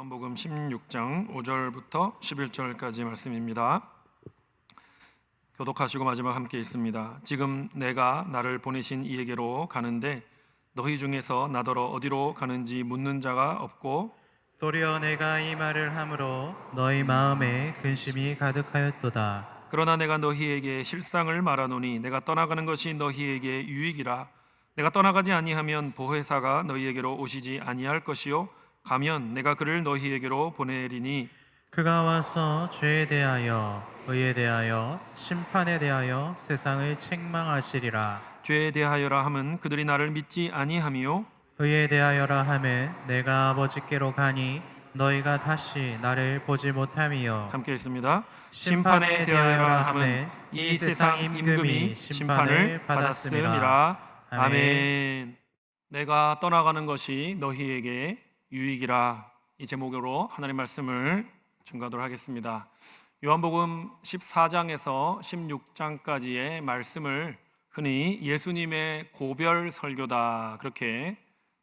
요한복음 16장 5절부터 11절까지 말씀입니다. 교독하시고 마지막 함께 있습니다. 지금 내가 나를 보내신 이에게로 가는데 너희 중에서 나더러 어디로 가는지 묻는 자가 없고 도리어 내가 이 말을 함으로 너희 마음에 근심이 가득하였도다. 그러나 내가 너희에게 실상을 말하노니 내가 떠나가는 것이 너희에게 유익이라. 내가 떠나가지 아니하면 보혜사가 너희에게로 오시지 아니할 것이요 가면 내가 그를 너희에게로 보내리니 그가 와서 죄에 대하여 의에 대하여 심판에 대하여 세상을 책망하시리라. 죄에 대하여라 함은 그들이 나를 믿지 아니하며 의에 대하여라 하면 내가 아버지께로 가니 너희가 다시 나를 보지 못함이요 함께 있습니다. 심판에 대하여라 하면 이 세상 임금이 심판을 받았음이라. 아멘. 내가 떠나가는 것이 너희에게 유익이라. 이 제목으로 하나님 말씀을 증거하도록 하겠습니다. 요한복음 14장에서 16장까지의 말씀을 흔히 예수님의 고별 설교다 그렇게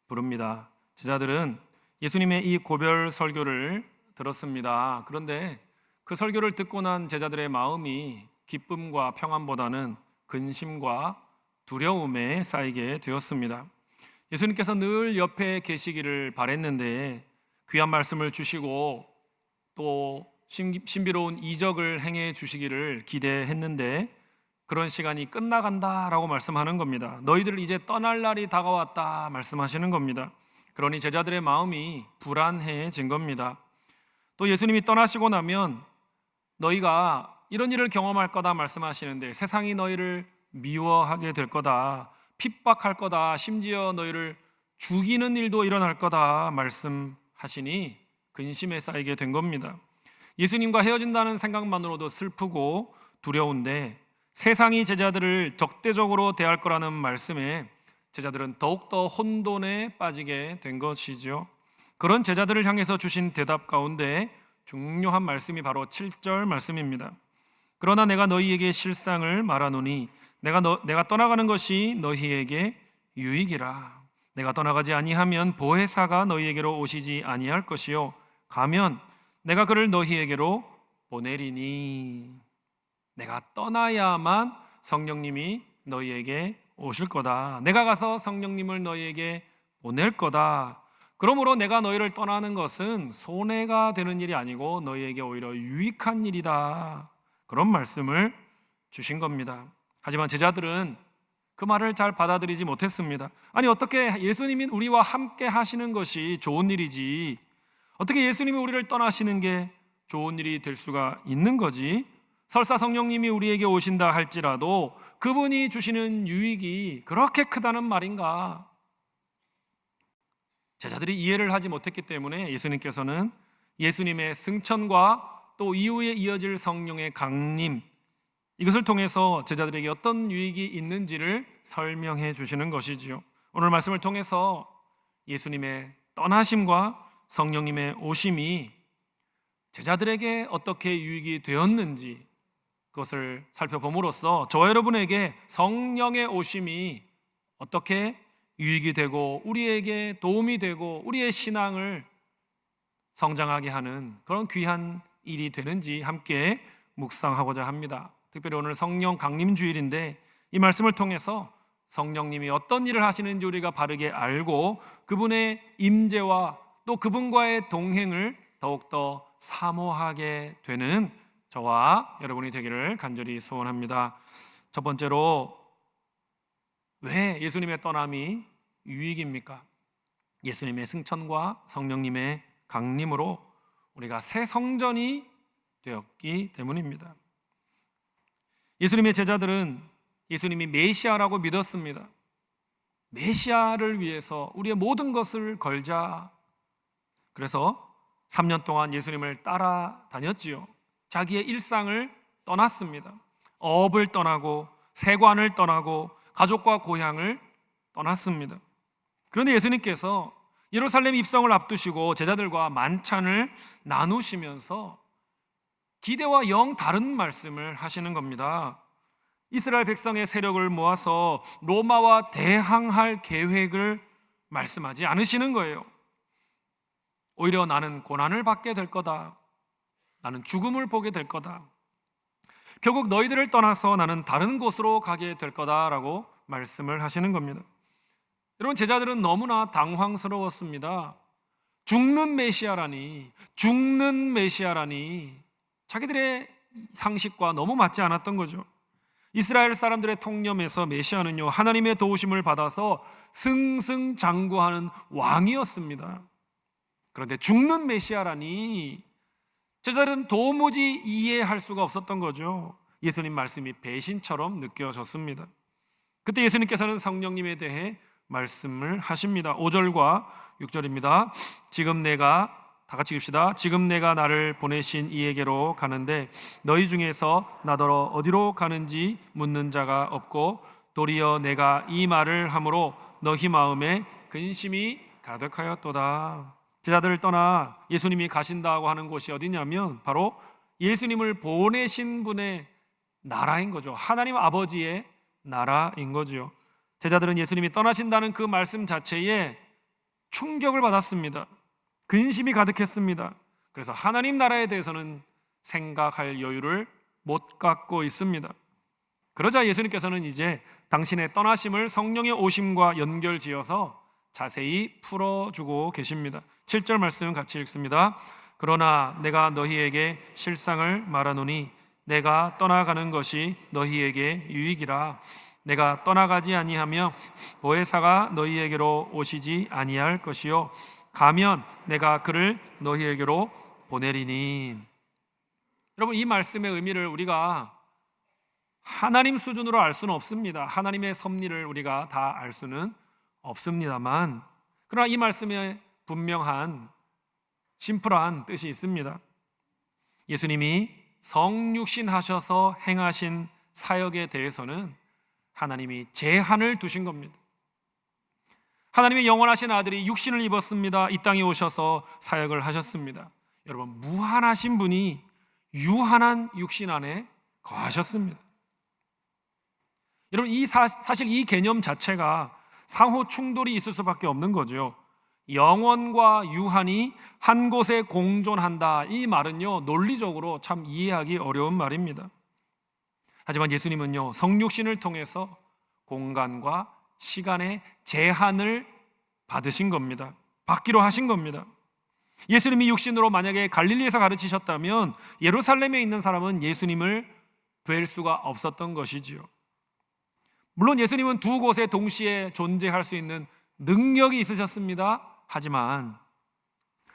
부릅니다. 제자들은 예수님의 이 고별 설교를 들었습니다. 그런데 그 설교를 듣고 난 제자들의 마음이 기쁨과 평안보다는 근심과 두려움에 쌓이게 되었습니다. 예수님께서 늘 옆에 계시기를 바랬는데 귀한 말씀을 주시고 또 신비로운 이적을 행해 주시기를 기대했는데 그런 시간이 끝나간다라고 말씀하는 겁니다. 너희들 이제 떠날 날이 다가왔다 말씀하시는 겁니다. 그러니 제자들의 마음이 불안해진 겁니다. 또 예수님이 떠나시고 나면 너희가 이런 일을 경험할 거다 말씀하시는데 세상이 너희를 미워하게 될 거다, 핍박할 거다, 심지어 너희를 죽이는 일도 일어날 거다 말씀하시니 근심에 쌓이게 된 겁니다. 예수님과 헤어진다는 생각만으로도 슬프고 두려운데 세상이 제자들을 적대적으로 대할 거라는 말씀에 제자들은 더욱더 혼돈에 빠지게 된 것이죠. 그런 제자들을 향해서 주신 대답 가운데 중요한 말씀이 바로 7절 말씀입니다. 그러나 내가 너희에게 실상을 말하노니 내가 떠나가는 것이 너희에게 유익이라. 내가 떠나가지 아니하면 보혜사가 너희에게로 오시지 아니할 것이요 가면 내가 그를 너희에게로 보내리니. 내가 떠나야만 성령님이 너희에게 오실 거다. 내가 가서 성령님을 너희에게 보낼 거다. 그러므로 내가 너희를 떠나는 것은 손해가 되는 일이 아니고 너희에게 오히려 유익한 일이다. 그런 말씀을 주신 겁니다. 하지만 제자들은 그 말을 잘 받아들이지 못했습니다. 아니 어떻게 예수님이 우리와 함께 하시는 것이 좋은 일이지 어떻게 예수님이 우리를 떠나시는 게 좋은 일이 될 수가 있는 거지? 설사 성령님이 우리에게 오신다 할지라도 그분이 주시는 유익이 그렇게 크다는 말인가? 제자들이 이해를 하지 못했기 때문에 예수님께서는 예수님의 승천과 또 이후에 이어질 성령의 강림, 이것을 통해서 제자들에게 어떤 유익이 있는지를 설명해 주시는 것이지요. 오늘 말씀을 통해서 예수님의 떠나심과 성령님의 오심이 제자들에게 어떻게 유익이 되었는지 그것을 살펴봄으로써 저와 여러분에게 성령의 오심이 어떻게 유익이 되고 우리에게 도움이 되고 우리의 신앙을 성장하게 하는 그런 귀한 일이 되는지 함께 묵상하고자 합니다. 특별히 오늘 성령 강림 주일인데 이 말씀을 통해서 성령님이 어떤 일을 하시는지 우리가 바르게 알고 그분의 임재와 또 그분과의 동행을 더욱더 사모하게 되는 저와 여러분이 되기를 간절히 소원합니다. 첫 번째로 왜 예수님의 떠남이 유익입니까? 예수님의 승천과 성령님의 강림으로 우리가 새 성전이 되었기 때문입니다. 예수님의 제자들은 예수님이 메시아라고 믿었습니다. 메시아를 위해서 우리의 모든 것을 걸자. 그래서 3년 동안 예수님을 따라다녔지요. 자기의 일상을 떠났습니다. 업을 떠나고 세관을 떠나고 가족과 고향을 떠났습니다. 그런데 예수님께서 예루살렘 입성을 앞두시고 제자들과 만찬을 나누시면서 기대와 영 다른 말씀을 하시는 겁니다. 이스라엘 백성의 세력을 모아서 로마와 대항할 계획을 말씀하지 않으시는 거예요. 오히려 나는 고난을 받게 될 거다. 나는 죽음을 보게 될 거다. 결국 너희들을 떠나서 나는 다른 곳으로 가게 될 거다라고 말씀을 하시는 겁니다. 여러분, 제자들은 너무나 당황스러웠습니다. 죽는 메시아라니 자기들의 상식과 너무 맞지 않았던 거죠. 이스라엘 사람들의 통념에서 메시아는요, 하나님의 도우심을 받아서 승승장구하는 왕이었습니다. 그런데 죽는 메시아라니 제자들은 도무지 이해할 수가 없었던 거죠. 예수님 말씀이 배신처럼 느껴졌습니다. 그때 예수님께서는 성령님에 대해 말씀을 하십니다. 5절과 6절입니다. 다 같이 읽읍시다. 지금 내가 나를 보내신 이에게로 가는데 너희 중에서 나더러 어디로 가는지 묻는 자가 없고 도리어 내가 이 말을 함으로 너희 마음에 근심이 가득하였도다. 제자들을 떠나 예수님이 가신다고 하는 곳이 어디냐면 바로 예수님을 보내신 분의 나라인 거죠. 하나님 아버지의 나라인 거죠. 제자들은 예수님이 떠나신다는 그 말씀 자체에 충격을 받았습니다. 근심이 가득했습니다. 그래서 하나님 나라에 대해서는 생각할 여유를 못 갖고 있습니다. 그러자 예수님께서는 이제 당신의 떠나심을 성령의 오심과 연결지어서 자세히 풀어주고 계십니다. 7절 말씀 같이 읽습니다. 그러나 내가 너희에게 실상을 말하노니 내가 떠나가는 것이 너희에게 유익이라. 내가 떠나가지 아니하며 보혜사가 너희에게로 오시지 아니할 것이요 가면 내가 그를 너희에게로 보내리니. 여러분, 이 말씀의 의미를 우리가 하나님 수준으로 알 수는 없습니다. 하나님의 섭리를 우리가 다 알 수는 없습니다만, 그러나 이 말씀에 분명한 심플한 뜻이 있습니다. 예수님이 성육신 하셔서 행하신 사역에 대해서는 하나님이 제한을 두신 겁니다. 하나님의 영원하신 아들이 육신을 입었습니다. 이 땅에 오셔서 사역을 하셨습니다. 여러분, 무한하신 분이 유한한 육신 안에 거하셨습니다. 여러분, 사실 이 개념 자체가 상호 충돌이 있을 수밖에 없는 거죠. 영원과 유한이 한 곳에 공존한다, 이 말은요 논리적으로 참 이해하기 어려운 말입니다. 하지만 예수님은요 성육신을 통해서 공간과 시간의 제한을 받으신 겁니다. 받기로 하신 겁니다. 예수님이 육신으로 만약에 갈릴리에서 가르치셨다면 예루살렘에 있는 사람은 예수님을 뵐 수가 없었던 것이지요. 물론 예수님은 두 곳에 동시에 존재할 수 있는 능력이 있으셨습니다. 하지만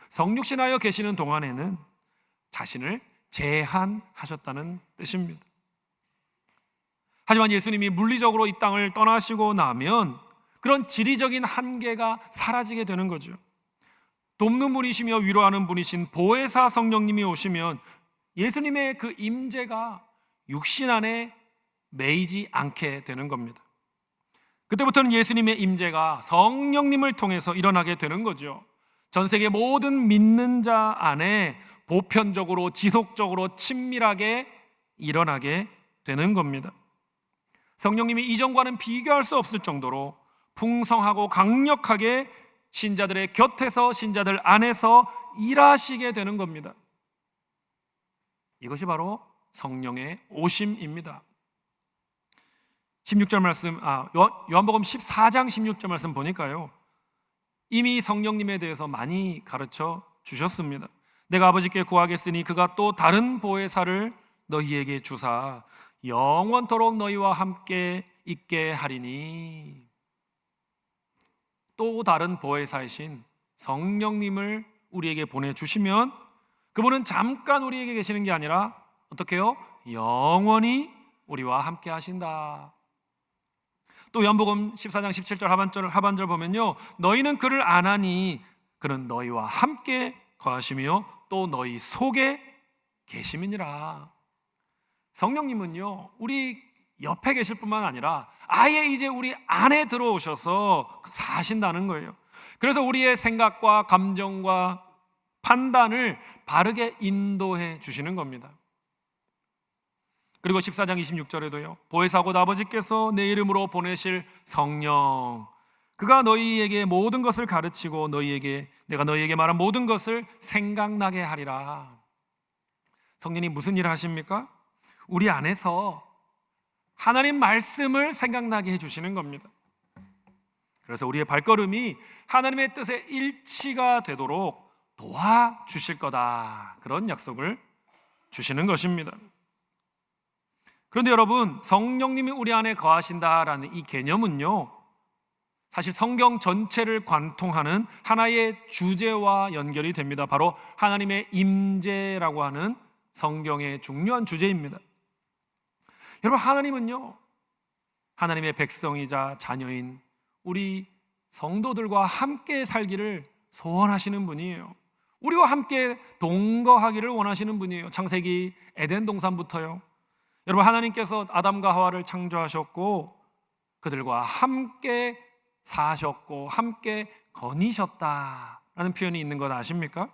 성육신하여 계시는 동안에는 자신을 제한하셨다는 뜻입니다. 하지만 예수님이 물리적으로 이 땅을 떠나시고 나면 그런 지리적인 한계가 사라지게 되는 거죠. 돕는 분이시며 위로하는 분이신 보혜사 성령님이 오시면 예수님의 그 임재가 육신 안에 매이지 않게 되는 겁니다. 그때부터는 예수님의 임재가 성령님을 통해서 일어나게 되는 거죠. 전 세계 모든 믿는 자 안에 보편적으로 지속적으로 친밀하게 일어나게 되는 겁니다. 성령님이 이전과는 비교할 수 없을 정도로 풍성하고 강력하게 신자들의 곁에서 신자들 안에서 일하시게 되는 겁니다. 이것이 바로 성령의 오심입니다. 16절 말씀, 요한복음 14장 16절 말씀 보니까요 이미 성령님에 대해서 많이 가르쳐 주셨습니다. 내가 아버지께 구하겠으니 그가 또 다른 보혜사를 너희에게 주사 영원토록 너희와 함께 있게 하리니. 또 다른 보혜사이신 성령님을 우리에게 보내주시면 그분은 잠깐 우리에게 계시는 게 아니라 어떻게 해요? 영원히 우리와 함께 하신다. 또 요한복음 14장 17절 하반절 보면요 너희는 그를 아나니 그는 너희와 함께 거하시며 또 너희 속에 계심이니라. 성령님은요 우리 옆에 계실 뿐만 아니라 아예 이제 우리 안에 들어오셔서 사신다는 거예요. 그래서 우리의 생각과 감정과 판단을 바르게 인도해 주시는 겁니다. 그리고 14장 26절에도요 보혜사 곧 아버지께서 내 이름으로 보내실 성령, 그가 너희에게 모든 것을 가르치고 내가 너희에게 말한 모든 것을 생각나게 하리라. 성령이 무슨 일을 하십니까? 우리 안에서 하나님 말씀을 생각나게 해주시는 겁니다. 그래서 우리의 발걸음이 하나님의 뜻에 일치가 되도록 도와주실 거다, 그런 약속을 주시는 것입니다. 그런데 여러분, 성령님이 우리 안에 거하신다라는 이 개념은요, 사실 성경 전체를 관통하는 하나의 주제와 연결이 됩니다. 바로 하나님의 임재라고 하는 성경의 중요한 주제입니다. 여러분, 하나님은요, 하나님의 백성이자 자녀인 우리 성도들과 함께 살기를 소원하시는 분이에요. 우리와 함께 동거하기를 원하시는 분이에요. 창세기 에덴 동산부터요. 여러분, 하나님께서 아담과 하와를 창조하셨고 그들과 함께 사셨고 함께 거니셨다라는 표현이 있는 것 아십니까?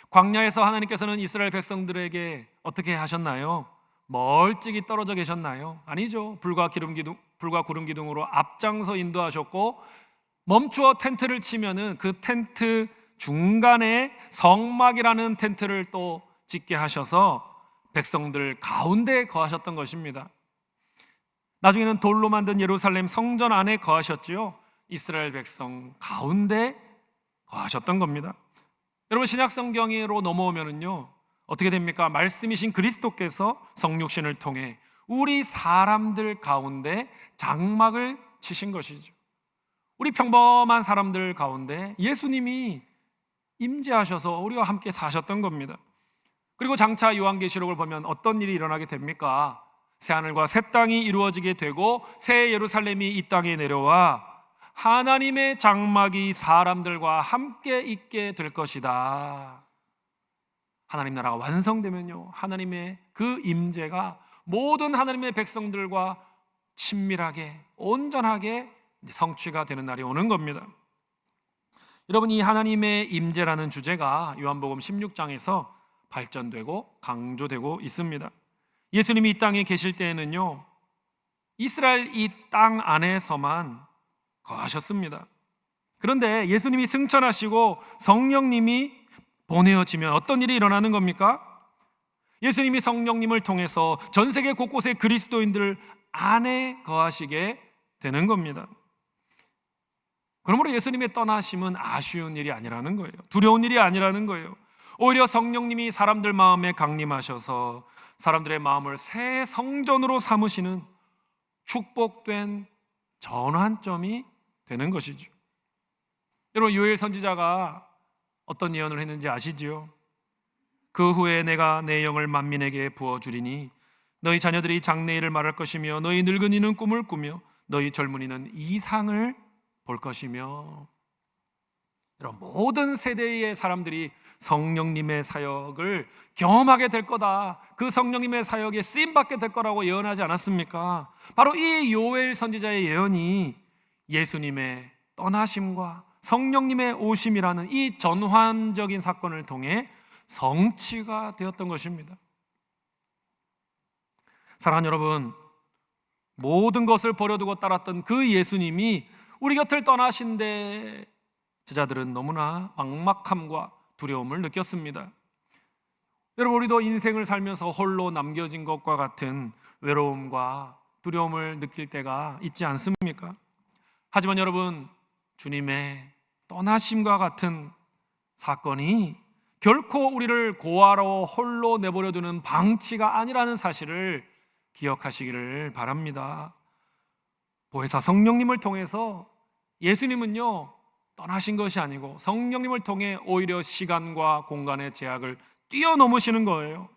광야에서 하나님께서는 이스라엘 백성들에게 어떻게 하셨나요? 멀찍이 떨어져 계셨나요? 아니죠. 불과 구름 기둥으로 앞장서 인도하셨고, 멈추어 텐트를 치면은 그 텐트 중간에 성막이라는 텐트를 또 짓게 하셔서 백성들 가운데 거하셨던 것입니다. 나중에는 돌로 만든 예루살렘 성전 안에 거하셨지요. 이스라엘 백성 가운데 거하셨던 겁니다. 여러분, 신약 성경으로 넘어오면은요, 어떻게 됩니까? 말씀이신 그리스도께서 성육신을 통해 우리 사람들 가운데 장막을 치신 것이죠. 우리 평범한 사람들 가운데 예수님이 임재하셔서 우리와 함께 사셨던 겁니다. 그리고 장차 요한계시록을 보면 어떤 일이 일어나게 됩니까? 새하늘과 새 땅이 이루어지게 되고 새 예루살렘이 이 땅에 내려와 하나님의 장막이 사람들과 함께 있게 될 것이다. 하나님 나라가 완성되면요, 하나님의 그 임재가 모든 하나님의 백성들과 친밀하게 온전하게 성취가 되는 날이 오는 겁니다. 여러분, 이 하나님의 임재라는 주제가 요한복음 16장에서 발전되고 강조되고 있습니다. 예수님이 이 땅에 계실 때에는요, 이스라엘 이 땅 안에서만 거하셨습니다. 그런데 예수님이 승천하시고 성령님이 보내어지면 어떤 일이 일어나는 겁니까? 예수님이 성령님을 통해서 전 세계 곳곳의 그리스도인들 안에 거하시게 되는 겁니다. 그러므로 예수님의 떠나심은 아쉬운 일이 아니라는 거예요. 두려운 일이 아니라는 거예요. 오히려 성령님이 사람들 마음에 강림하셔서 사람들의 마음을 새 성전으로 삼으시는 축복된 전환점이 되는 것이죠. 여러분, 요엘 선지자가 어떤 예언을 했는지 아시지요? 그 후에 내가 내 영을 만민에게 부어주리니 너희 자녀들이 장래일을 말할 것이며 너희 늙은이는 꿈을 꾸며 너희 젊은이는 이상을 볼 것이며. 여러분, 모든 세대의 사람들이 성령님의 사역을 경험하게 될 거다, 그 성령님의 사역에 쓰임받게 될 거라고 예언하지 않았습니까? 바로 이 요엘 선지자의 예언이 예수님의 떠나심과 성령님의 오심이라는 이 전환적인 사건을 통해 성취가 되었던 것입니다. 사랑하는 여러분, 모든 것을 버려두고 따랐던 그 예수님이 우리 곁을 떠나신데 제자들은 너무나 막막함과 두려움을 느꼈습니다. 여러분, 우리도 인생을 살면서 홀로 남겨진 것과 같은 외로움과 두려움을 느낄 때가 있지 않습니까? 하지만 여러분, 주님의 떠나심과 같은 사건이 결코 우리를 고아로 홀로 내버려두는 방치가 아니라는 사실을 기억하시기를 바랍니다. 보혜사 성령님을 통해서 예수님은요, 떠나신 것이 아니고 성령님을 통해 오히려 시간과 공간의 제약을 뛰어넘으시는 거예요.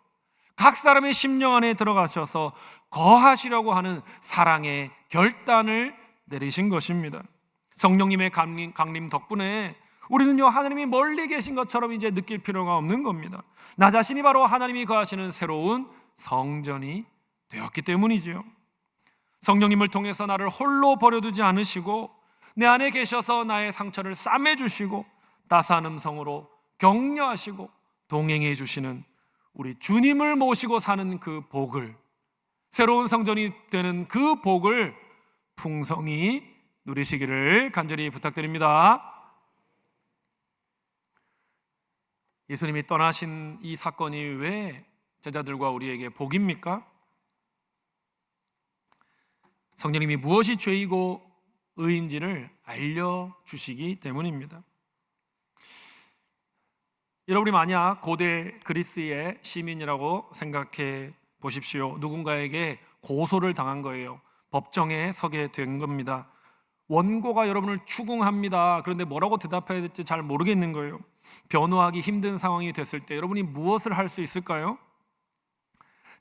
각 사람의 심령 안에 들어가셔서 거하시려고 하는 사랑의 결단을 내리신 것입니다. 성령님의 강림 덕분에 우리는요, 하나님이 멀리 계신 것처럼 이제 느낄 필요가 없는 겁니다. 나 자신이 바로 하나님이 거하시는 새로운 성전이 되었기 때문이지요. 성령님을 통해서 나를 홀로 버려두지 않으시고 내 안에 계셔서 나의 상처를 싸매주시고 따스한 음성으로 격려하시고 동행해 주시는 우리 주님을 모시고 사는 그 복을, 새로운 성전이 되는 그 복을 풍성히 누리시기를 간절히 부탁드립니다. 예수님이 떠나신 이 사건이 왜 제자들과 우리에게 복입니까? 성령님이 무엇이 죄이고 의인지를 알려주시기 때문입니다. 여러분이 만약 고대 그리스의 시민이라고 생각해 보십시오. 누군가에게 고소를 당한 거예요. 법정에 서게 된 겁니다. 원고가 여러분을 추궁합니다. 그런데 뭐라고 대답해야 될지 잘 모르겠는 거예요. 변호하기 힘든 상황이 됐을 때 여러분이 무엇을 할 수 있을까요?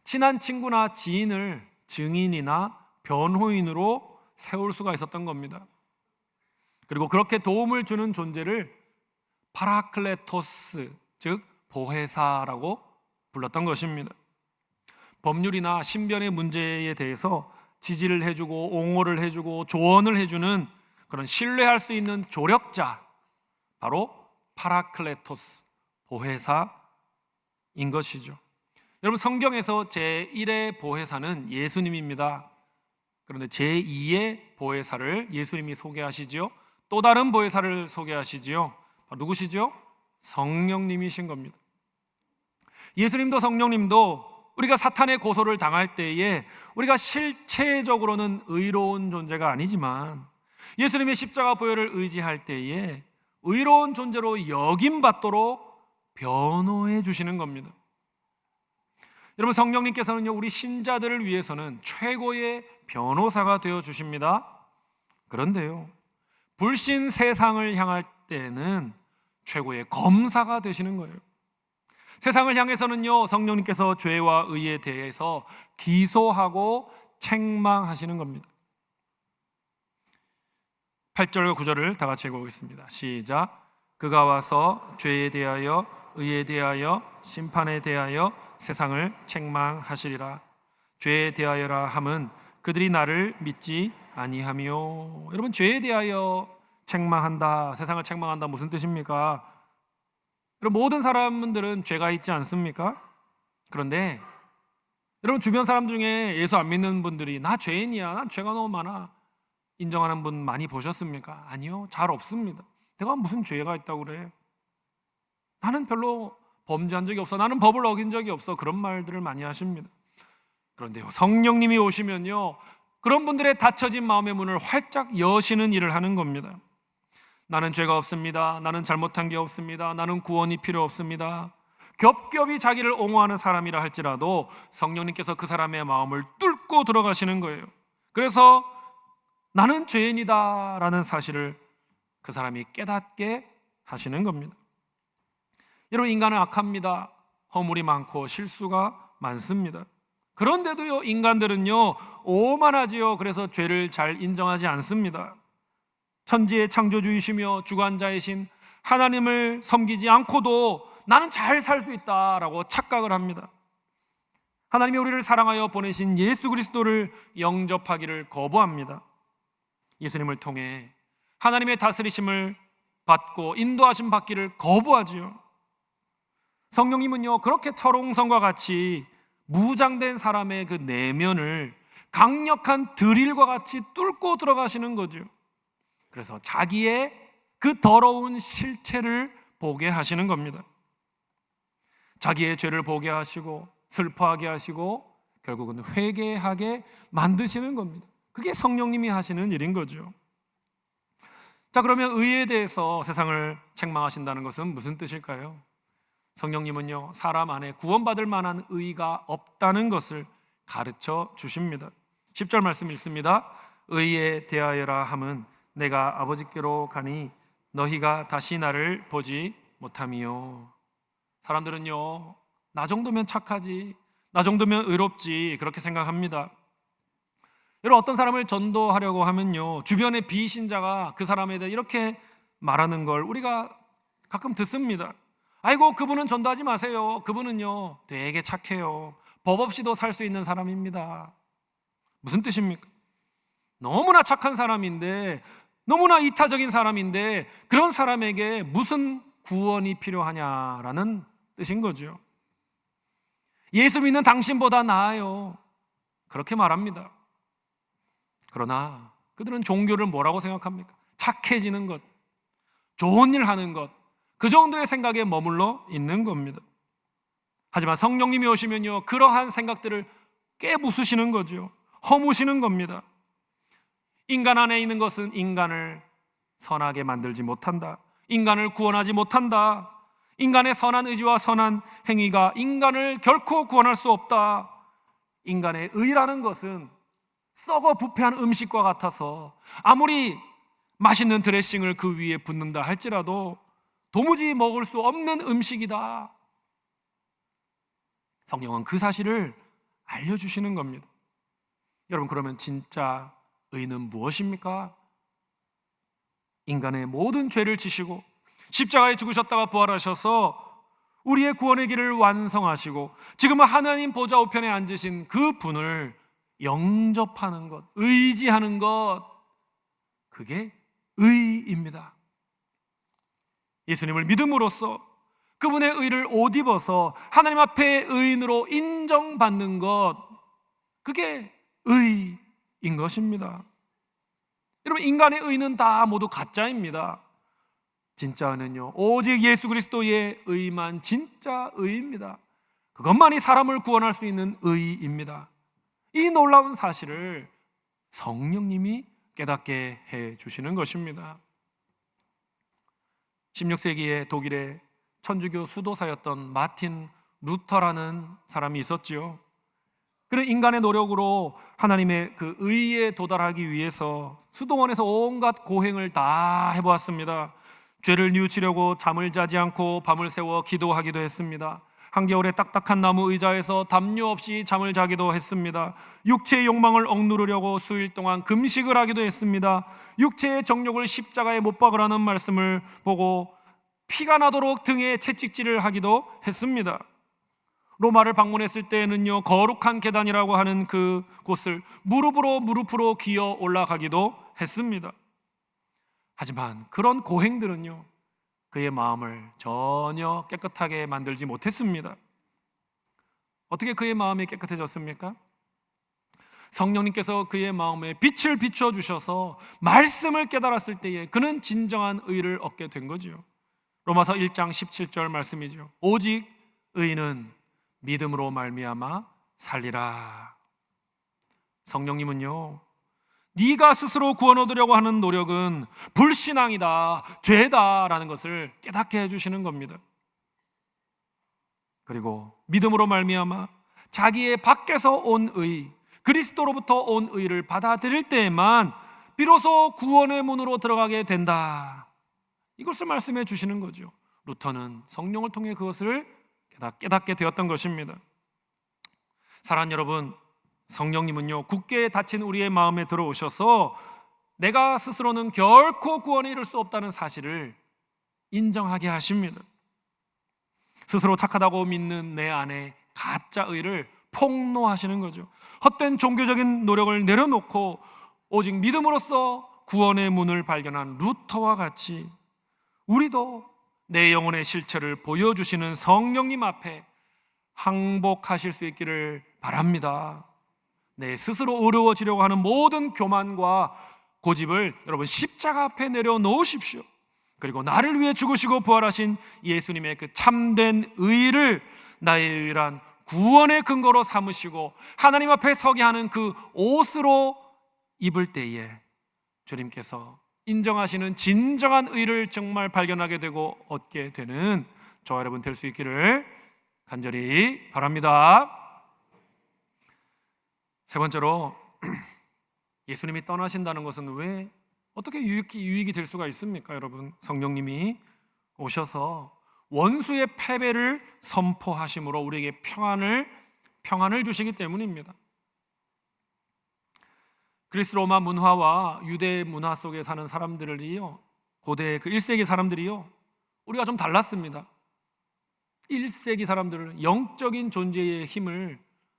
친한 친구나 지인을 증인이나 변호인으로 세울 수가 있었던 겁니다. 그리고 그렇게 도움을 주는 존재를 파라클레토스, 즉 보혜사라고 불렀던 것입니다. 법률이나 신변의 문제에 대해서 지지를 해주고 옹호를 해주고 조언을 해주는 그런 신뢰할 수 있는 조력자, 바로 파라클레토스, 보혜사인 것이죠. 여러분, 성경에서 제1의 보혜사는 예수님입니다. 그런데 제2의 보혜사를 예수님이 소개하시지요. 또 다른 보혜사를 소개하시지요. 누구시죠? 성령님이신 겁니다. 예수님도 성령님도 우리가 사탄의 고소를 당할 때에 우리가 실체적으로는 의로운 존재가 아니지만 예수님의 십자가 보혈을 의지할 때에 의로운 존재로 여김받도록 변호해 주시는 겁니다. 여러분, 성령님께서는요, 우리 신자들을 위해서는 최고의 변호사가 되어 주십니다. 그런데요, 불신 세상을 향할 때는 최고의 검사가 되시는 거예요. 세상을 향해서는요, 성령님께서 죄와 의에 대해서 기소하고 책망하시는 겁니다. 8절과 9절을 다 같이 읽어보겠습니다. 시작. 그가 와서 죄에 대하여 의에 대하여 심판에 대하여 세상을 책망하시리라. 죄에 대하여라 함은 그들이 나를 믿지 아니하며. 여러분, 죄에 대하여 책망한다, 세상을 책망한다, 무슨 뜻입니까? 여러분, 모든 사람들은 죄가 있지 않습니까? 그런데 여러분, 주변 사람 중에 예수 안 믿는 분들이 나 죄인이야, 난 죄가 너무 많아, 인정하는 분 많이 보셨습니까? 아니요, 잘 없습니다. 내가 무슨 죄가 있다고 그래? 나는 별로 범죄한 적이 없어, 나는 법을 어긴 적이 없어, 그런 말들을 많이 하십니다. 그런데요, 성령님이 오시면요, 그런 분들의 닫혀진 마음의 문을 활짝 여시는 일을 하는 겁니다. 나는 죄가 없습니다, 나는 잘못한 게 없습니다, 나는 구원이 필요 없습니다. 겹겹이 자기를 옹호하는 사람이라 할지라도 성령님께서 그 사람의 마음을 뚫고 들어가시는 거예요. 그래서 나는 죄인이다 라는 사실을 그 사람이 깨닫게 하시는 겁니다. 여러분, 인간은 악합니다. 허물이 많고 실수가 많습니다. 그런데도요, 인간들은요 오만하지요. 그래서 죄를 잘 인정하지 않습니다. 천지의 창조주이시며 주관자이신 하나님을 섬기지 않고도 나는 잘 살 수 있다라고 착각을 합니다. 하나님이 우리를 사랑하여 보내신 예수 그리스도를 영접하기를 거부합니다. 예수님을 통해 하나님의 다스리심을 받고 인도하심 받기를 거부하지요. 성령님은요, 그렇게 철옹성과 같이 무장된 사람의 그 내면을 강력한 드릴과 같이 뚫고 들어가시는 거죠. 그래서 자기의 그 더러운 실체를 보게 하시는 겁니다. 자기의 죄를 보게 하시고 슬퍼하게 하시고 결국은 회개하게 만드시는 겁니다. 그게 성령님이 하시는 일인 거죠. 자, 그러면 의에 대해서 세상을 책망하신다는 것은 무슨 뜻일까요? 성령님은요, 사람 안에 구원받을 만한 의가 없다는 것을 가르쳐 주십니다. 10절 말씀 읽습니다. 의에 대하여라 함은 내가 아버지께로 가니 너희가 다시 나를 보지 못함이요. 사람들은요, 나 정도면 착하지, 나 정도면 의롭지, 그렇게 생각합니다. 여러분, 어떤 사람을 전도하려고 하면요, 주변의 비신자가 그 사람에 대해 이렇게 말하는 걸 우리가 가끔 듣습니다. 아이고, 그분은 전도하지 마세요. 그분은요 되게 착해요. 법 없이도 살 수 있는 사람입니다. 무슨 뜻입니까? 너무나 착한 사람인데, 너무나 이타적인 사람인데 그런 사람에게 무슨 구원이 필요하냐라는 뜻인 거죠. 예수 믿는 당신보다 나아요, 그렇게 말합니다. 그러나 그들은 종교를 뭐라고 생각합니까? 착해지는 것, 좋은 일 하는 것, 그 정도의 생각에 머물러 있는 겁니다. 하지만 성령님이 오시면요, 그러한 생각들을 깨부수시는 거죠. 허무시는 겁니다. 인간 안에 있는 것은 인간을 선하게 만들지 못한다. 인간을 구원하지 못한다. 인간의 선한 의지와 선한 행위가 인간을 결코 구원할 수 없다. 인간의 의라는 것은 썩어 부패한 음식과 같아서 아무리 맛있는 드레싱을 그 위에 붓는다 할지라도 도무지 먹을 수 없는 음식이다. 성령은 그 사실을 알려주시는 겁니다. 여러분, 그러면 진짜 의는 무엇입니까? 인간의 모든 죄를 지시고 십자가에 죽으셨다가 부활하셔서 우리의 구원의 길을 완성하시고 지금은 하나님 보좌 우편에 앉으신 그 분을 영접하는 것, 의지하는 것, 그게 의입니다. 예수님을 믿음으로써 그분의 의를 옷 입어서 하나님 앞에 의인으로 인정받는 것, 그게 의인 것입니다. 여러분, 인간의 의는 다 모두 가짜입니다. 진짜 의는요, 오직 예수 그리스도의 의만 진짜 의입니다. 그것만이 사람을 구원할 수 있는 의입니다. 이 놀라운 사실을 성령님이 깨닫게 해 주시는 것입니다. 16세기에 독일의 천주교 수도사였던 마틴 루터라는 사람이 있었지요. 그는 인간의 노력으로 하나님의 그 의에 도달하기 위해서 수도원에서 온갖 고행을 다 해보았습니다. 죄를 뉘우치려고 잠을 자지 않고 밤을 새워 기도하기도 했습니다. 한겨울에 딱딱한 나무 의자에서 담요 없이 잠을 자기도 했습니다. 육체의 욕망을 억누르려고 수일 동안 금식을 하기도 했습니다. 육체의 정욕을 십자가에 못 박으라는 말씀을 보고 피가 나도록 등에 채찍질을 하기도 했습니다. 로마를 방문했을 때에는요, 거룩한 계단이라고 하는 그 곳을 무릎으로 기어 올라가기도 했습니다. 하지만 그런 고행들은요, 그의 마음을 전혀 깨끗하게 만들지 못했습니다. 어떻게 그의 마음이 깨끗해졌습니까? 성령님께서 그의 마음에 빛을 비춰 주셔서 말씀을 깨달았을 때에 그는 진정한 의를 얻게 된 거죠. 로마서 1장 17절 말씀이죠. 오직 의인은 믿음으로 말미암아 살리라. 성령님은요, 네가 스스로 구원 얻으려고 하는 노력은 불신앙이다, 죄다라는 것을 깨닫게 해주시는 겁니다. 그리고 믿음으로 말미암아 자기의 밖에서 온 의, 그리스도로부터 온 의를 받아들일 때에만 비로소 구원의 문으로 들어가게 된다. 이것을 말씀해 주시는 거죠. 루터는 성령을 통해 그것을 깨닫게 되었던 것입니다. 사랑하는 여러분, 성령님은요, 굳게 닫힌 우리의 마음에 들어오셔서 내가 스스로는 결코 구원에 이를 수 없다는 사실을 인정하게 하십니다. 스스로 착하다고 믿는 내 안에 가짜 의를 폭로하시는 거죠. 헛된 종교적인 노력을 내려놓고 오직 믿음으로써 구원의 문을 발견한 루터와 같이 우리도 내 영혼의 실체를 보여주시는 성령님 앞에 항복하실 수 있기를 바랍니다. 내 스스로 어려워지려고 하는 모든 교만과 고집을 여러분 십자가 앞에 내려놓으십시오. 그리고 나를 위해 죽으시고 부활하신 예수님의 그 참된 의를 나의 유일한 구원의 근거로 삼으시고 하나님 앞에 서게 하는 그 옷으로 입을 때에 주님께서 인정하시는 진정한 의를 정말 발견하게 되고 얻게 되는 저와 여러분 될 수 있기를 간절히 바랍니다. 세 번째로, 예수님이 떠나신다는 것은 왜 어떻게 유익이 될 수가 있습니까? 여러분, 성령님이 오셔서 원수의 패배를 선포하심으로 우리에게 평안을 주시기 때문입니다. 그리스 로마 문화와 유대 문화 속에 사는 사람들이요, 고대 그 1세기 사람들이요, 우리가 좀 달랐습니다. 1세기 사람들은 영적인 존재의 힘을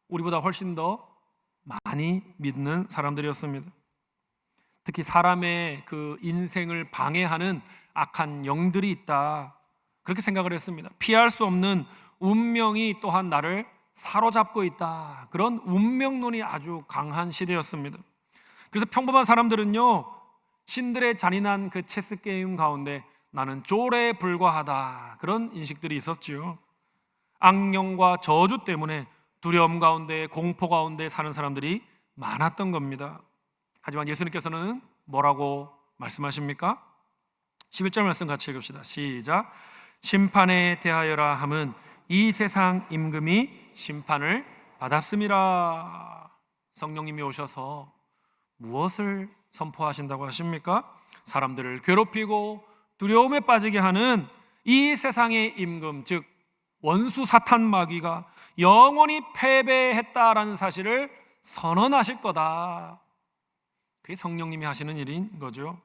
우리보다 훨씬 더 많이 믿는 사람들이었습니다. 특히 사람의 그 인생을 방해하는 악한 영들이 있다, 그렇게 생각을 했습니다. 피할 수 없는 운명이 또한 나를 사로잡고 있다, 그런 운명론이 아주 강한 시대였습니다. 그래서 평범한 사람들은요, 신들의 잔인한 그 체스 게임 가운데 나는 졸에 불과하다, 그런 인식들이 있었지요. 악령과 저주 때문에 두려움 가운데, 공포 가운데 사는 사람들이 많았던 겁니다. 하지만 예수님께서는 뭐라고 말씀하십니까? 11절 말씀 같이 읽읍시다. 시작. 심판에 대하여라 함은 이 세상 임금이 심판을 받았음이라. 성령님이 오셔서 무엇을 선포하신다고 하십니까? 사람들을 괴롭히고 두려움에 빠지게 하는 이 세상의 임금, 즉 원수 사탄 마귀가 영원히 패배했다라는 사실을 선언하실 거다. 그게 성령님이 하시는 일인 거죠.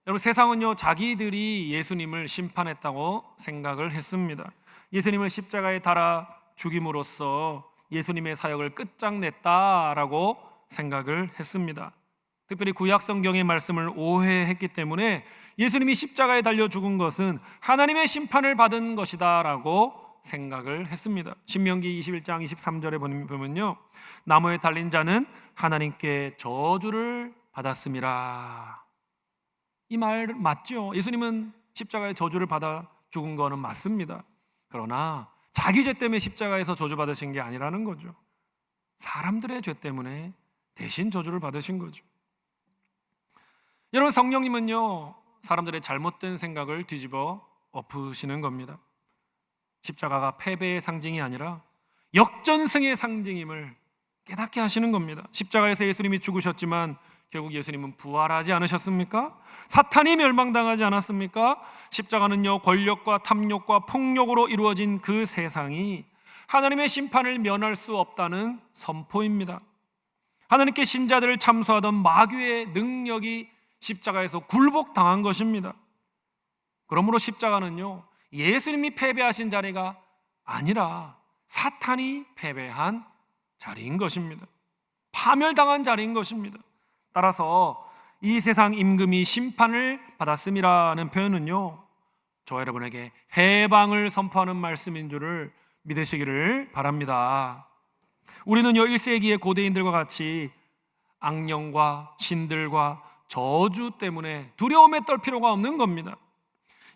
여러분, 세상은요, 자기들이 예수님을 심판했다고 생각을 했습니다. 예수님을 십자가에 달아 죽임으로써 예수님의 사역을 끝장냈다라고 생각을 했습니다. 특별히 구약 성경의 말씀을 오해했기 때문에 예수님이 십자가에 달려 죽은 것은 하나님의 심판을 받은 것이다라고 생각을 했습니다. 신명기 21장 23절에 보면요, 나무에 달린 자는 하나님께 저주를 받았음이라. 이 말 맞죠? 예수님은 십자가에 저주를 받아 죽은 거는 맞습니다. 그러나 자기 죄 때문에 십자가에서 저주받으신 게 아니라는 거죠. 사람들의 죄 때문에 대신 저주를 받으신 거죠. 여러분, 성령님은요, 사람들의 잘못된 생각을 뒤집어 엎으시는 겁니다. 십자가가 패배의 상징이 아니라 역전승의 상징임을 깨닫게 하시는 겁니다. 십자가에서 예수님이 죽으셨지만 결국 예수님은 부활하지 않으셨습니까? 사탄이 멸망당하지 않았습니까? 십자가는요, 권력과 탐욕과 폭력으로 이루어진 그 세상이 하나님의 심판을 면할 수 없다는 선포입니다. 하나님께 신자들을 참소하던 마귀의 능력이 십자가에서 굴복당한 것입니다. 그러므로 십자가는요, 예수님이 패배하신 자리가 아니라 사탄이 패배한 자리인 것입니다. 파멸당한 자리인 것입니다. 따라서 이 세상 임금이 심판을 받았음이라는 표현은요, 저와 여러분에게 해방을 선포하는 말씀인 줄을 믿으시기를 바랍니다. 우리는요, 1세기의 고대인들과 같이 악령과 신들과 저주 때문에 두려움에 떨 필요가 없는 겁니다.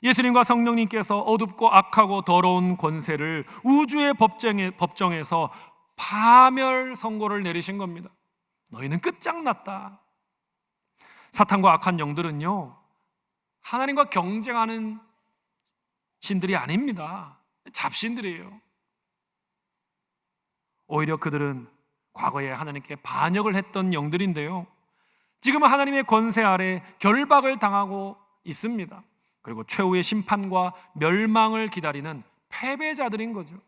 예수님과 성령님께서 어둡고 악하고 더러운 권세를 우주의 법정에서 파멸 선고를 내리신 겁니다. 너희는 끝장났다. 사탄과 악한 영들은요, 하나님과 경쟁하는 신들이 아닙니다. 잡신들이에요. 오히려 그들은 과거에 하나님께 반역을 했던 영들인데요, 지금은 하나님의 권세 아래 결박을 당하고 있습니다. 그리고 최후의 심판과 멸망을 기다리는 패배자들인 거죠.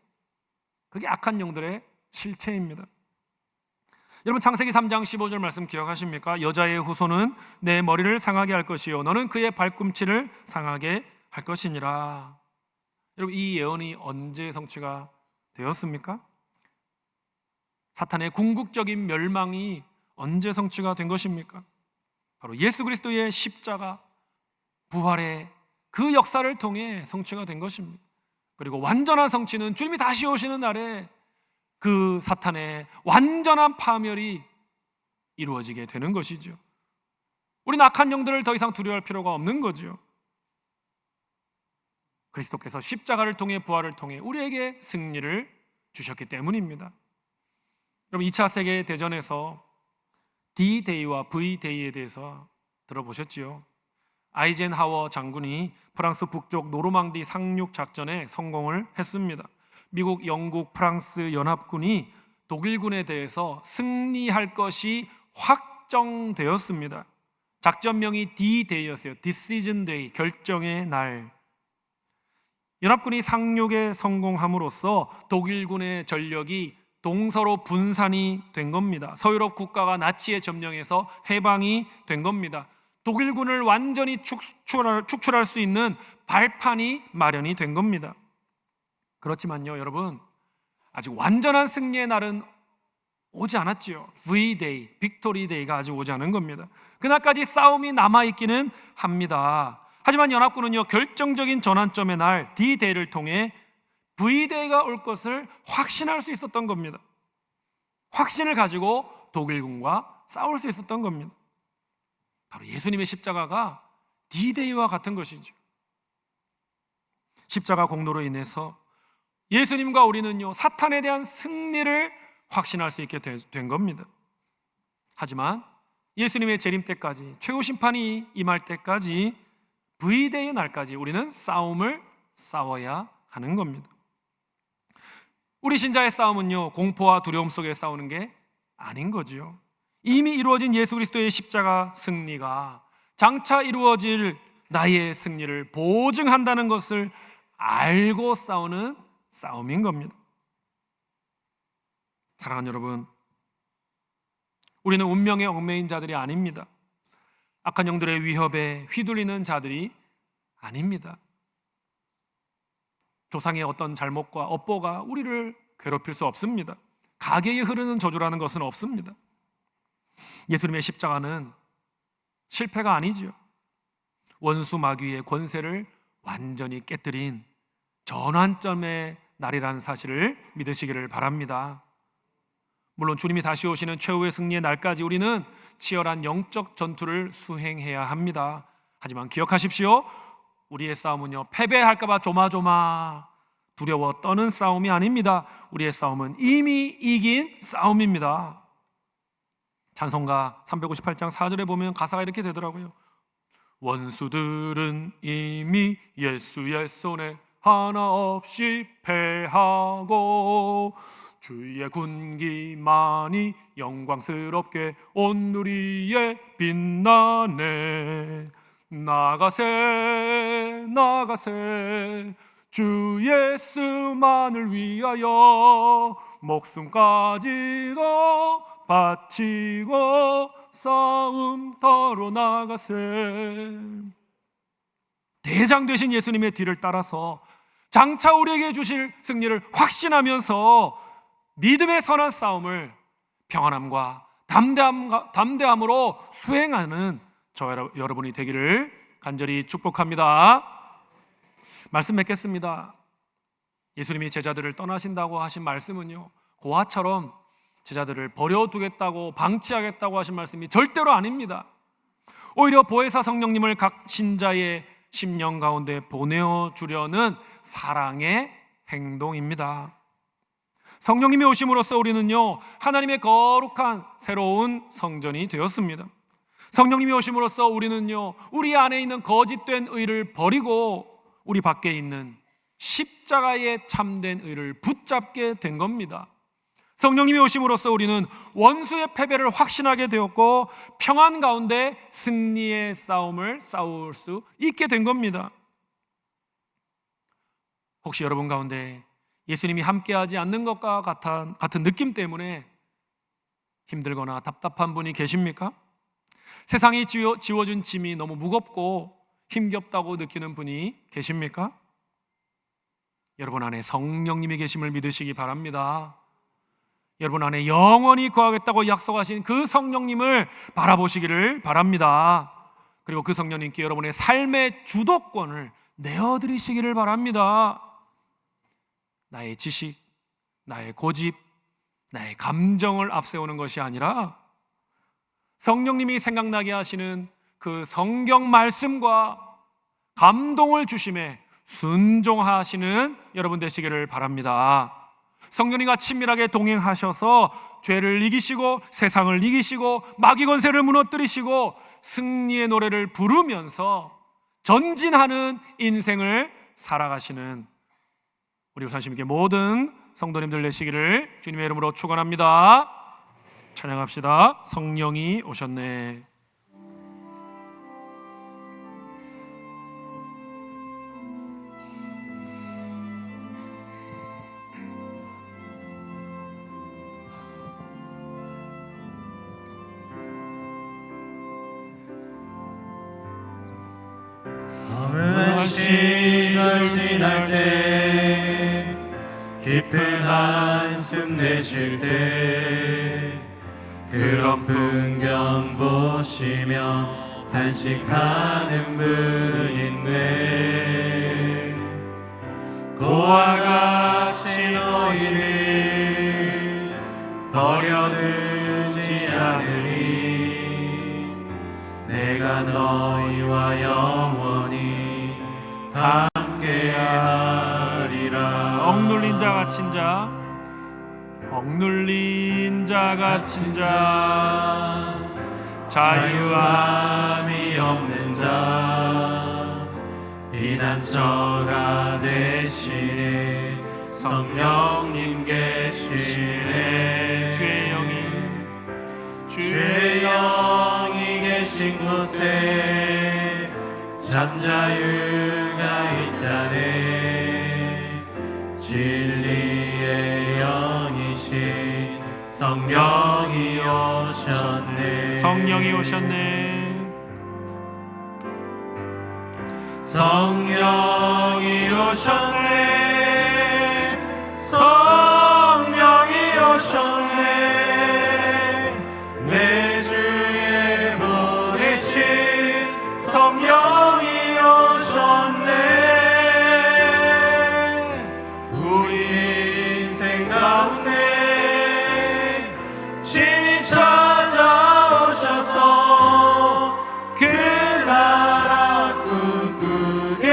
그게 악한 영들의 실체입니다. 여러분, 창세기 3장 15절 말씀 기억하십니까? 여자의 후손은 내 머리를 상하게 할 것이요 너는 그의 발꿈치를 상하게 할 것이니라. 여러분, 이 예언이 언제 성취가 되었습니까? 사탄의 궁극적인 멸망이 언제 성취가 된 것입니까? 바로 예수 그리스도의 십자가 부활의 그 역사를 통해 성취가 된 것입니다. 그리고 완전한 성취는 주님이 다시 오시는 날에 그 사탄의 완전한 파멸이 이루어지게 되는 것이죠. 우리는 악한 영들을 더 이상 두려워할 필요가 없는 거죠. 그리스도께서 십자가를 통해 부활을 통해 우리에게 승리를 주셨기 때문입니다. 여러분, 2차 세계대전에서 D-Day와 V-Day에 대해서 들어보셨지요? 아이젠하워 장군이 프랑스 북쪽 노르망디 상륙 작전에 성공을 했습니다. 미국, 영국, 프랑스 연합군이 독일군에 대해서 승리할 것이 확정되었습니다. 작전명이 D-Day였어요. Decision Day, 결정의 날. 연합군이 상륙에 성공함으로써 독일군의 전력이 동서로 분산이 된 겁니다. 서유럽 국가가 나치에 점령해서 해방이 된 겁니다. 독일군을 완전히 축출할 수 있는 발판이 마련이 된 겁니다. 그렇지만요, 여러분, 아직 완전한 승리의 날은 오지 않았지요. V-Day, 빅토리 데이가 아직 오지 않은 겁니다. 그날까지 싸움이 남아있기는 합니다. 하지만 연합군은요, 결정적인 전환점의 날 D-Day를 통해 V-Day가 올 것을 확신할 수 있었던 겁니다. 확신을 가지고 독일군과 싸울 수 있었던 겁니다. 바로 예수님의 십자가가 D-Day와 같은 것이죠. 십자가 공로로 인해서 예수님과 우리는요, 사탄에 대한 승리를 확신할 수 있게 된 겁니다. 하지만 예수님의 재림 때까지, 최후 심판이 임할 때까지, V-Day의 날까지 우리는 싸움을 싸워야 하는 겁니다. 우리 신자의 싸움은요, 공포와 두려움 속에 싸우는 게 아닌 거지요. 이미 이루어진 예수 그리스도의 십자가 승리가 장차 이루어질 나의 승리를 보증한다는 것을 알고 싸우는 싸움인 겁니다. 사랑하는 여러분, 우리는 운명의 얽매인 자들이 아닙니다. 악한 영들의 위협에 휘둘리는 자들이 아닙니다. 조상의 어떤 잘못과 업보가 우리를 괴롭힐 수 없습니다. 가계에 흐르는 저주라는 것은 없습니다. 예수님의 십자가는 실패가 아니지요. 원수 마귀의 권세를 완전히 깨뜨린 전환점의 날이라는 사실을 믿으시기를 바랍니다. 물론 주님이 다시 오시는 최후의 승리의 날까지 우리는 치열한 영적 전투를 수행해야 합니다. 하지만 기억하십시오. 우리의 싸움은요, 패배할까봐 조마조마 두려워 떠는 싸움이 아닙니다. 우리의 싸움은 이미 이긴 싸움입니다. 찬송가 358장 4절에 보면 가사가 이렇게 되더라고요. 원수들은 이미 예수의 손에 하나 없이 패하고 주의 군기만이 영광스럽게 온 누리에 빛나네. 나가세 나가세 주 예수만을 위하여 목숨까지도 바치고 싸움터로 나가세. 대장 되신 예수님의 뒤를 따라서 장차 우리에게 주실 승리를 확신하면서 믿음의 선한 싸움을 평안함과 담대함으로 수행하는 저 여러분이 되기를 간절히 축복합니다. 말씀 맺겠습니다. 예수님이 제자들을 떠나신다고 하신 말씀은요, 고아처럼 제자들을 버려두겠다고 방치하겠다고 하신 말씀이 절대로 아닙니다. 오히려 보혜사 성령님을 각 신자의 심령 가운데 보내어주려는 사랑의 행동입니다. 성령님이 오심으로써 우리는요, 하나님의 거룩한 새로운 성전이 되었습니다. 성령님이 오심으로써 우리는요, 우리 안에 있는 거짓된 의를 버리고 우리 밖에 있는 십자가의 참된 의를 붙잡게 된 겁니다. 성령님이 오심으로써 우리는 원수의 패배를 확신하게 되었고 평안 가운데 승리의 싸움을 싸울 수 있게 된 겁니다. 혹시 여러분 가운데 예수님이 함께하지 않는 것과 같은 느낌 때문에 힘들거나 답답한 분이 계십니까? 세상이 지워준 짐이 너무 무겁고 힘겹다고 느끼는 분이 계십니까? 여러분 안에 성령님이 계심을 믿으시기 바랍니다. 여러분 안에 영원히 거하겠다고 약속하신 그 성령님을 바라보시기를 바랍니다. 그리고 그 성령님께 여러분의 삶의 주도권을 내어드리시기를 바랍니다. 나의 지식, 나의 고집, 나의 감정을 앞세우는 것이 아니라 성령님이 생각나게 하시는 그 성경 말씀과 감동을 주심에 순종하시는 여러분 되시기를 바랍니다. 성령님과 친밀하게 동행하셔서 죄를 이기시고 세상을 이기시고 마귀 권세를 무너뜨리시고 승리의 노래를 부르면서 전진하는 인생을 살아가시는 우리 우산심께 모든 성도님들 되시기를 주님의 이름으로 축원합니다. 찬양합시다. 성령이 오셨네. 어느 시절 지날 때 깊은 한숨 내쉴 때 그런 풍경 보시며 탄식하는 분이 있네. 고와 같이 너희를 버려두지 않으리. 내가 너희와 영원히 함께하리라. 억눌린 자 갇힌 자, 억눌린 자 갇힌 자, 자유함이 없는 자, 피난처가 되시네. 성령님 계시네. 주의 영이 계신 곳에 잠자유가 있다네. 진리의 영이신 성령이 오셨네. 성령이 오셨네. 성령이 오셨네. 성령이 오셨네. 내 주에 보내신 성령이 오셨네. 우리 인생 가운데 신이 찾아오셔서 그 나라 꿈꾸게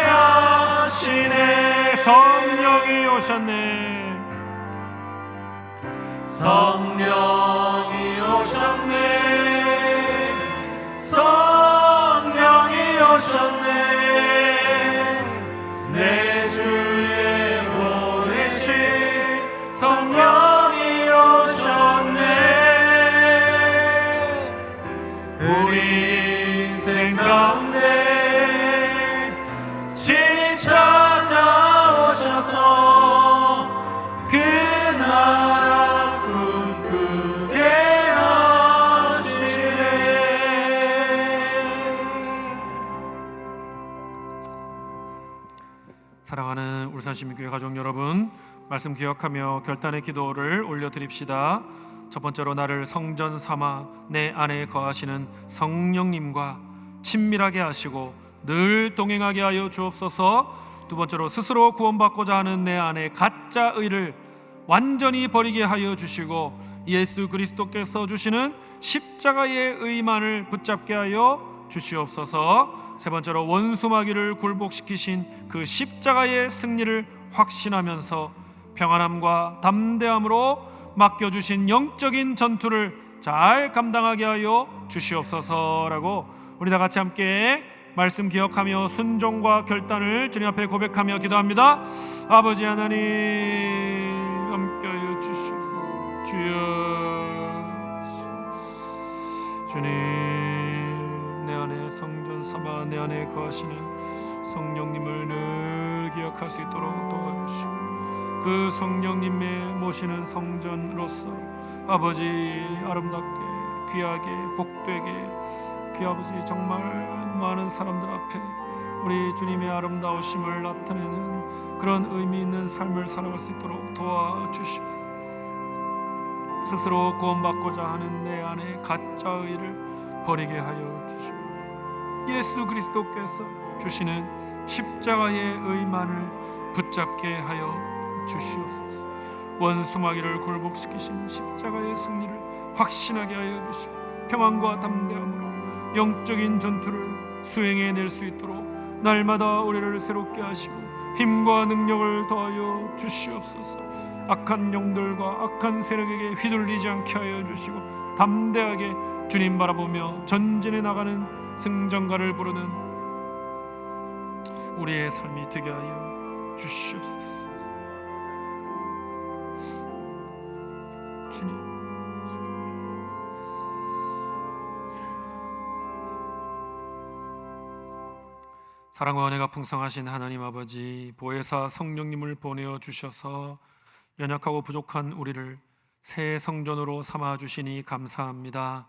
하시네. 성령이 오셨네. 성령이 오셨네. 성령이 오셨네. 내 주에 보내신 성령이 오셨네. 우리 인생 가운데 신이 찾아오셔서 그 나라 꿈꾸게 하시네. 사랑하는 울산시민교회 가족 여러분, 말씀 기억하며 결단의 기도를 올려드립시다. 첫 번째로 나를 성전 삼아 내 안에 거하시는 성령님과 친밀하게 하시고 늘 동행하게 하여 주옵소서. 두 번째로 스스로 구원받고자 하는 내 안에 가짜 의를 완전히 버리게 하여 주시고 예수 그리스도께서 주시는 십자가의 의만을 붙잡게 하여 주시옵소서. 세 번째로 원수마귀를 굴복시키신 그 십자가의 승리를 확신하면서 평안함과 담대함으로 맡겨주신 영적인 전투를 잘 감당하게 하여 주시옵소서라고 우리 다 같이 함께 말씀 기억하며 순종과 결단을 주님 앞에 고백하며 기도합니다. 아버지 하나님 함께하여 주시옵소서. 주님, 내 안에 성전 삼아 내 안에 거하시는 성령님을 늘 기억할 수 있도록 도와주시고 그 성령님의 모시는 성전으로서 아버지 아름답게 귀하게 복되게 그 아버지 정말 많은 사람들 앞에 우리 주님의 아름다우심을 나타내는 그런 의미 있는 삶을 살아갈 수 있도록 도와주시옵소서. 스스로 구원받고자 하는 내 안에 가짜 의를 버리게 하여 주시고 예수 그리스도께서 주시는 십자가의 의만을 붙잡게 하여 주시옵소서. 원수마귀를 굴복시키신 십자가의 승리를 확신하게 하여 주시고 평안과 담대함으로 영적인 전투를 수행해낼 수 있도록 날마다 우리를 새롭게 하시고 힘과 능력을 더하여 주시옵소서. 악한 영들과 악한 세력에게 휘둘리지 않게 하여 주시고 담대하게 주님 바라보며 전진해 나가는 승전가를 부르는 우리의 삶이 되게 하여 주시옵소서. 주님, 사랑과 은혜가 풍성하신 하나님 아버지, 보혜사 성령님을 보내어 주셔서 연약하고 부족한 우리를 새 성전으로 삼아 주시니 감사합니다.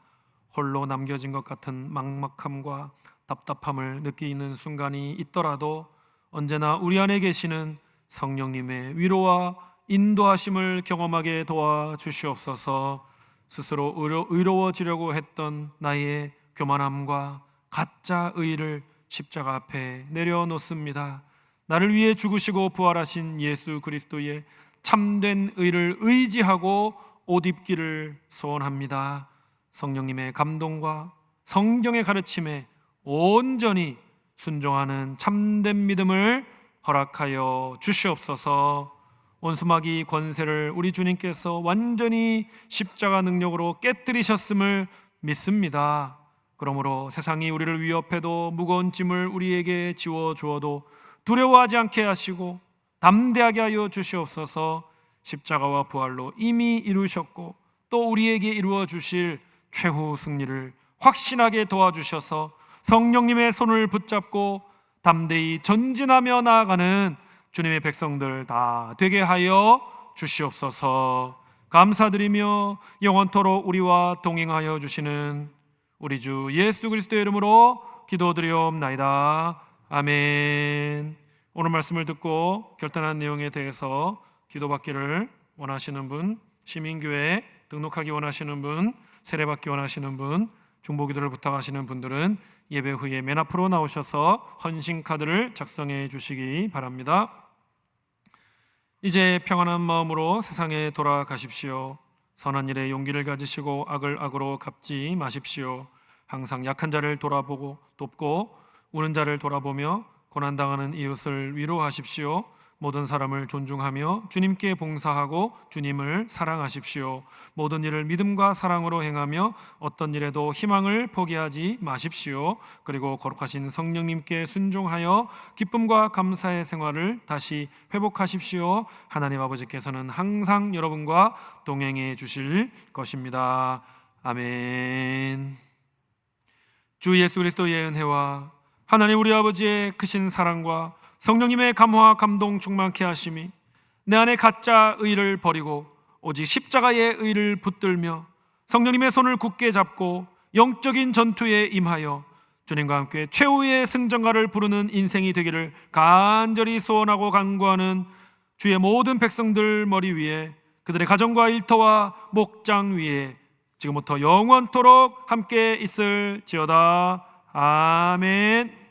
홀로 남겨진 것 같은 막막함과 답답함을 느끼는 순간이 있더라도 언제나 우리 안에 계시는 성령님의 위로와 인도하심을 경험하게 도와주시옵소서. 스스로 의로워지려고 했던 나의 교만함과 가짜 의를 십자가 앞에 내려놓습니다. 나를 위해 죽으시고 부활하신 예수 그리스도의 참된 의를 의지하고 옷 입기를 소원합니다. 성령님의 감동과 성경의 가르침에 온전히 순종하는 참된 믿음을 허락하여 주시옵소서. 원수마귀 권세를 우리 주님께서 완전히 십자가 능력으로 깨뜨리셨음을 믿습니다. 그러므로 세상이 우리를 위협해도 무거운 짐을 우리에게 지워 주어도 두려워하지 않게 하시고 담대하게 하여 주시옵소서. 십자가와 부활로 이미 이루셨고 또 우리에게 이루어 주실 최후 승리를 확신하게 도와주셔서 성령님의 손을 붙잡고 담대히 전진하며 나아가는 주님의 백성들 다 되게 하여 주시옵소서. 감사드리며 영원토록 우리와 동행하여 주시는 우리 주 예수 그리스도의 이름으로 기도드리옵나이다. 아멘. 오늘 말씀을 듣고 결단한 내용에 대해서 기도받기를 원하시는 분, 시민교회 등록하기 원하시는 분, 세례받기 원하시는 분, 중보기도를 부탁하시는 분들은 예배 후에 맨 앞으로 나오셔서 헌신카드를 작성해 주시기 바랍니다. 이제 평안한 마음으로 세상에 돌아가십시오. 선한 일에 용기를 가지시고 악을 악으로 갚지 마십시오. 항상 약한 자를 돌아보고 돕고 우는 자를 돌아보며 고난당하는 이웃을 위로하십시오. 모든 사람을 존중하며 주님께 봉사하고 주님을 사랑하십시오. 모든 일을 믿음과 사랑으로 행하며 어떤 일에도 희망을 포기하지 마십시오. 그리고 거룩하신 성령님께 순종하여 기쁨과 감사의 생활을 다시 회복하십시오. 하나님 아버지께서는 항상 여러분과 동행해 주실 것입니다. 아멘. 주 예수 그리스도의 은혜와 하나님 우리 아버지의 크신 사랑과 성령님의 감화 감동 충만케 하심이 내 안에 가짜 의를 버리고 오직 십자가의 의를 붙들며 성령님의 손을 굳게 잡고 영적인 전투에 임하여 주님과 함께 최후의 승전가를 부르는 인생이 되기를 간절히 소원하고 간구하는 주의 모든 백성들 머리 위에 그들의 가정과 일터와 목장 위에 지금부터 영원토록 함께 있을지어다. 아멘.